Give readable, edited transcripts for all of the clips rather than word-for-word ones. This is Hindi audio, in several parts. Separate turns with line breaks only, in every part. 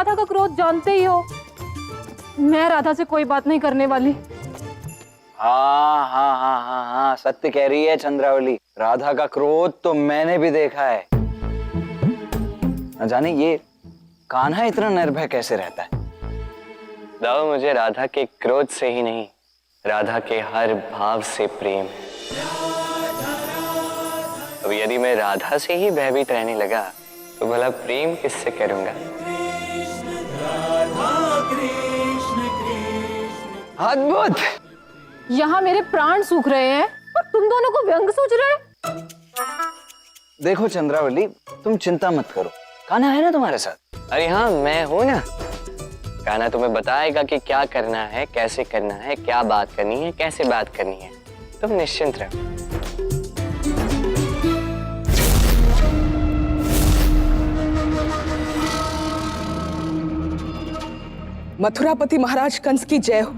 राधा का क्रोध जानते ही हो। मैं राधा से कोई बात नहीं करने वाली।
हाँ हाँ हाँ हाँ हाँ, सत्य कह रही है चंद्रावली। राधा का क्रोध तो मैंने भी देखा है। न जाने ये कान्हा इतना निर्भय कैसे रहता है।
दाऊ, मुझे राधा के क्रोध से ही नहीं, राधा के हर भाव से प्रेम है। अब यदि मैं राधा से ही भयभीत रहने लगा तो भला प्रेम किससे करूंगा?
अद्भुत।
यहाँ मेरे प्राण सूख रहे हैं और तुम दोनों को व्यंग सूझ रहे हैं।
देखो चंद्रावली, तुम चिंता मत करो, कान्हा है ना तुम्हारे साथ।
अरे हाँ, मैं हूं ना। कान्हा तुम्हें बताएगा कि क्या करना है, कैसे करना है, क्या बात करनी है, कैसे बात करनी है। तुम निश्चिंत रहो।
मथुरापति महाराज कंस की जय हो।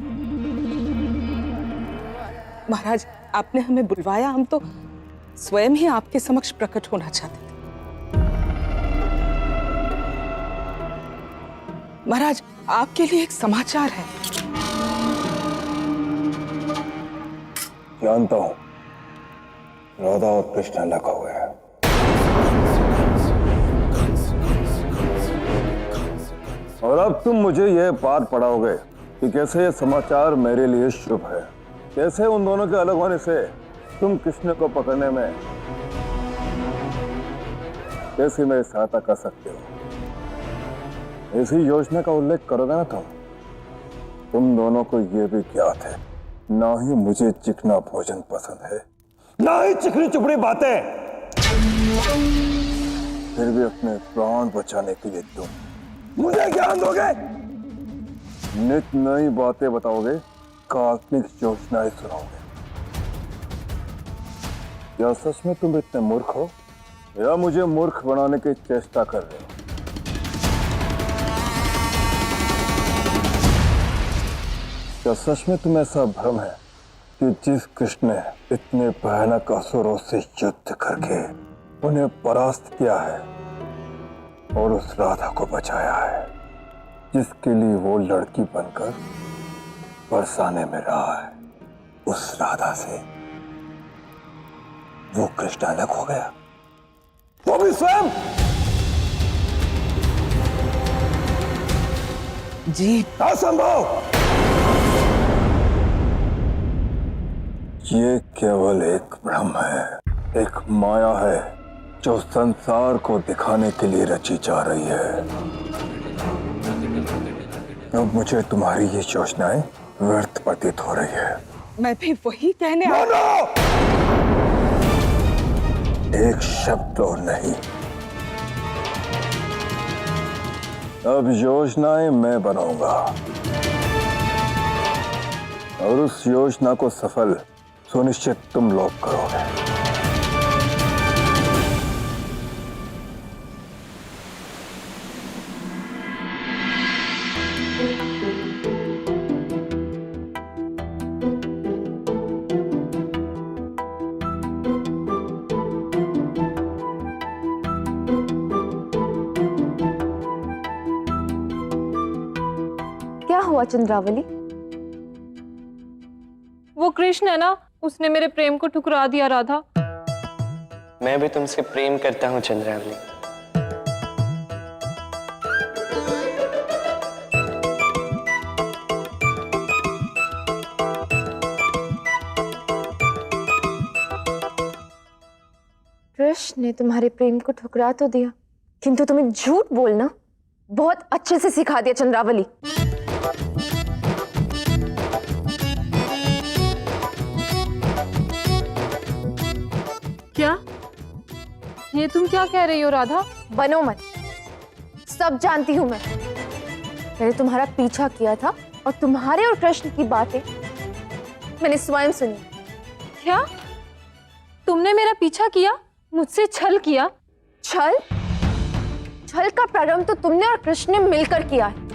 महाराज, आपने हमें बुलवाया, हम तो स्वयं ही आपके समक्ष प्रकट होना चाहते थे। महाराज, आपके लिए एक समाचार है।
जानता हूं, राधा और कृष्ण अलग हो गए। और अब तुम मुझे यह पार पढ़ाओगे कि कैसे यह समाचार मेरे लिए शुभ है, कैसे उन दोनों के अलग होने से तुम कृष्ण को पकड़ने में कैसे मेरी सहायता कर सकते हो। इसी योजना का उल्लेख करोगे ना तुम दोनों को यह भी ज्ञात है, ना ही मुझे चिकना भोजन पसंद है, ना ही चिकनी चुपड़ी बातें। फिर भी अपने प्राण बचाने के लिए तुम मुझे ज्ञान दोगे, नित नई बातें बताओगे, काल्पनिक योजनाएं सुनाओगे। क्या सच में तुम इतने मूर्ख हो या मुझे मूर्ख बनाने की चेष्टा कर रहे हो? क्या सच में तुम्हें ऐसा भ्रम है कि जिस कृष्ण ने इतने भयानक असुरों से युद्ध करके उन्हें परास्त किया है और उस राधा को बचाया है, जिसके लिए वो लड़की बनकर बरसाने में रहा है, उस राधा से वो कृष्ण अलग हो गया, वो भी स्वयं?
जी
असंभव। ये केवल एक भ्रम है, एक माया है जो संसार को दिखाने के लिए रची जा रही है। अब मुझे तुम्हारी ये योजनाएं व्यर्थ प्रतीत हो रही है।
मैं भी वही कहने
एक शब्द और नहीं। अब योजनाएं मैं बनाऊंगा और उस योजना को सफल सुनिश्चित तुम लोग करोगे।
क्या हुआ चंद्रावली?
वो कृष्ण है ना, उसने मेरे प्रेम को ठुकरा दिया राधा।
मैं भी तुमसे प्रेम करता हूं चंद्रावली।
कृष्ण ने तुम्हारे प्रेम को ठुकरा तो दिया, किंतु तुम्हें झूठ बोलना बहुत अच्छे से सिखा दिया चंद्रावली।
क्या? ये तुम क्या कह रही हो राधा?
बनो मत, सब जानती हूं मैंने तुम्हारा पीछा किया था और तुम्हारे और कृष्ण की बातें मैंने स्वयं सुनी।
क्या? तुमने मेरा पीछा किया, मुझसे छल किया?
छल? छल का प्रारंभ तो तुमने और कृष्ण ने मिलकर किया है।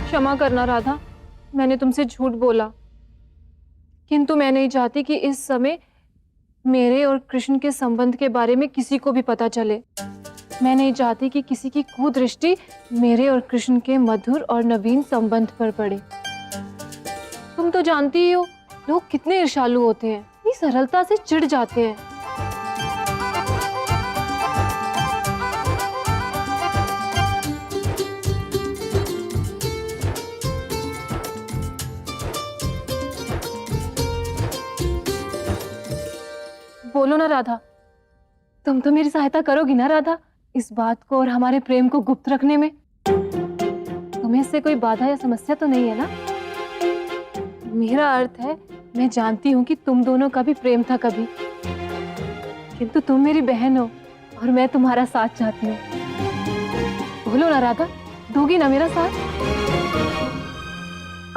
क्षमा करना राधा, मैंने तुमसे झूठ बोला, किंतु मैं नहीं चाहती कि इस समय मेरे और कृष्ण के संबंध के बारे में किसी को भी पता चले। मैं नहीं चाहती कि किसी की कुदृष्टि मेरे और कृष्ण के मधुर और नवीन संबंध पर पड़े। तुम तो जानती ही हो लोग कितने ईर्ष्यालु होते हैं, इतनी सरलता से चिढ़ जाते हैं। बोलो ना राधा, तुम तो मेरी सहायता करोगी ना राधा, इस बात को और हमारे प्रेम को गुप्त रखने में? तुम्हें इससे कोई बाधा या समस्या तो नहीं है ना? मेरा अर्थ है, मैं जानती हूँ कि तुम दोनों का भी प्रेम था कभी, किंतु तुम मेरी बहन हो और मैं तुम्हारा साथ चाहती हूँ। बोलो ना राधा, दोगी ना मेरा साथ?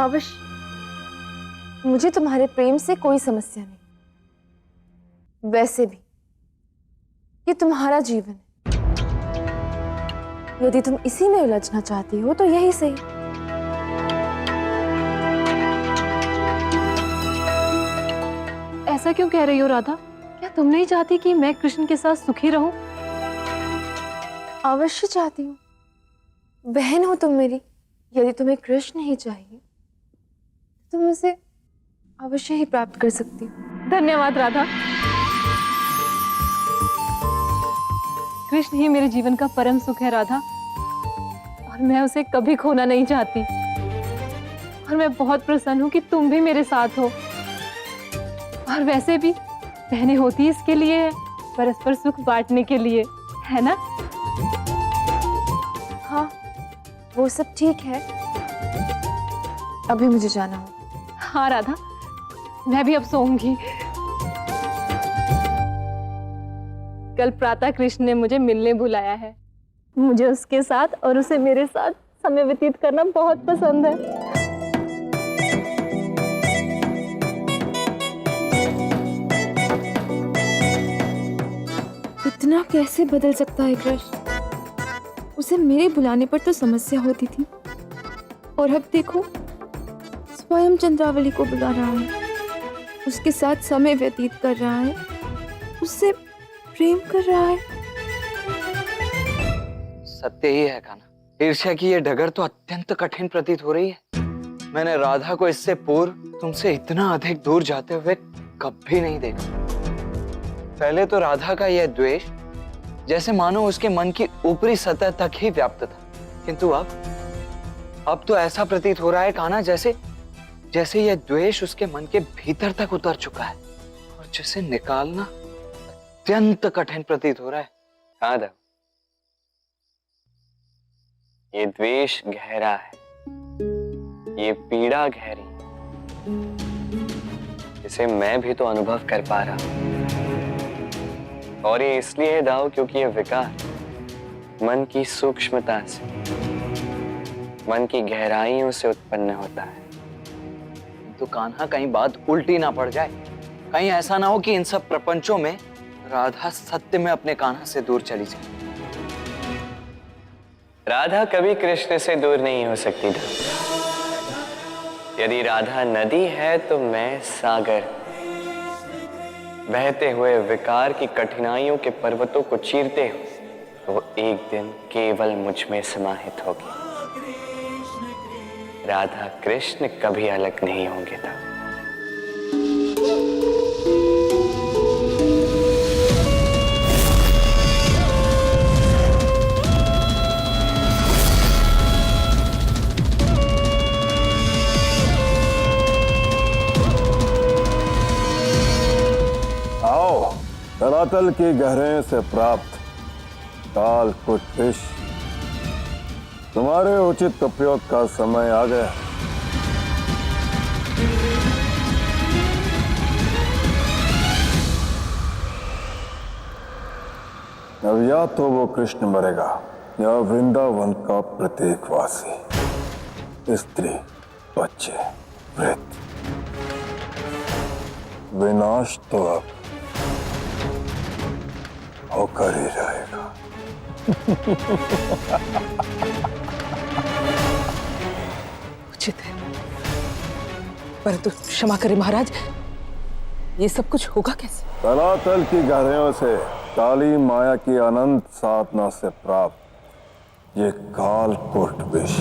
अवश्य, मुझे तुम्हारे प्रेम से कोई समस्या नहीं। वैसे भी ये तुम्हारा जीवन है, यदि तुम इसी में उलझना चाहती हो तो यही सही।
ऐसा क्यों कह रही हो राधा? क्या तुम नहीं चाहती कि मैं कृष्ण के साथ सुखी रहूं?
अवश्य चाहती हूँ, बहन हो तुम मेरी। यदि तुम्हें कृष्ण ही चाहिए तो तुम उसे अवश्य ही प्राप्त कर सकती हो।
धन्यवाद राधा। कृष्ण ही मेरे जीवन का परम सुख है राधा, और मैं उसे कभी खोना नहीं चाहती। और मैं बहुत प्रसन्न हूँ कि तुम भी मेरे साथ हो। और वैसे भी बहनें होती इसके लिए है, परस्पर सुख बांटने के लिए, है ना?
हाँ, वो सब ठीक है। अभी मुझे जाना हो।
हाँ राधा, मैं भी अब सोऊंगी। कल प्रातः कृष्ण ने मुझे मिलने बुलाया है। मुझे उसके साथ और उसे मेरे साथ समय व्यतीत करना बहुत पसंद है।
इतना कैसे बदल सकता है कृष्ण? उसे मेरे बुलाने पर तो समस्या होती थी, और अब देखो स्वयं चंद्रावली को बुला रहा है, उसके साथ समय व्यतीत कर रहा है, उससे प्रेम कर रहा है।
सत्य ही है कान्हा, ईर्ष्या की ये डगर तो अत्यंत कठिन प्रतीत हो रही है। मैंने राधा को इससे पूर्व तुमसे इतना अधिक दूर जाते हुए कभी नहीं देखा। पहले तो राधा का यह द्वेष जैसे मानो उसके मन की ऊपरी सतह तक ही व्याप्त था, किंतु अब तो ऐसा प्रतीत हो रहा है कान्हा जैसे यह द्वेष उसके मन के भीतर तक उतर चुका है और जिसे निकालना अत्यंत कठिन प्रतीत हो रहा है।
हाँ देव, ये द्वेष गहरा है, ये पीड़ा गहरी, इसे मैं भी तो अनुभव कर पा रहा हूं। और ये इसलिए है दाऊ क्योंकि ये विकार मन की सूक्ष्मता से, मन की गहराइयों से उत्पन्न होता है।
तो कान्हा कहीं बात उल्टी ना पड़ जाए, कहीं ऐसा ना हो कि इन सब प्रपंचों में राधा सत्य में अपने कान्हा से दूर चली जाए।
राधा कभी कृष्ण से दूर नहीं हो सकती था। यदि राधा नदी है तो मैं सागर, बहते हुए विकार की कठिनाइयों के पर्वतों को चीरते हुए तो वो एक दिन केवल मुझ में समाहित होगी। राधा कृष्ण कभी अलग नहीं होंगे था।
आओ, धरातल की गहराइयों से प्राप्त काल कुछ विष, तुम्हारे उचित उपयोग का समय आ गया। अब या तो वो कृष्ण मरेगा या वृंदावन का प्रत्येक वासी, स्त्री, बच्चे, वृद्ध। विनाश तो अब होकर ही रहेगा।
उचित है, परंतु क्षमा करें महाराज, ये सब कुछ होगा कैसे?
तलातल की गहराइयों से काली माया की अनंत साधना से प्राप्त ये काल कोट विष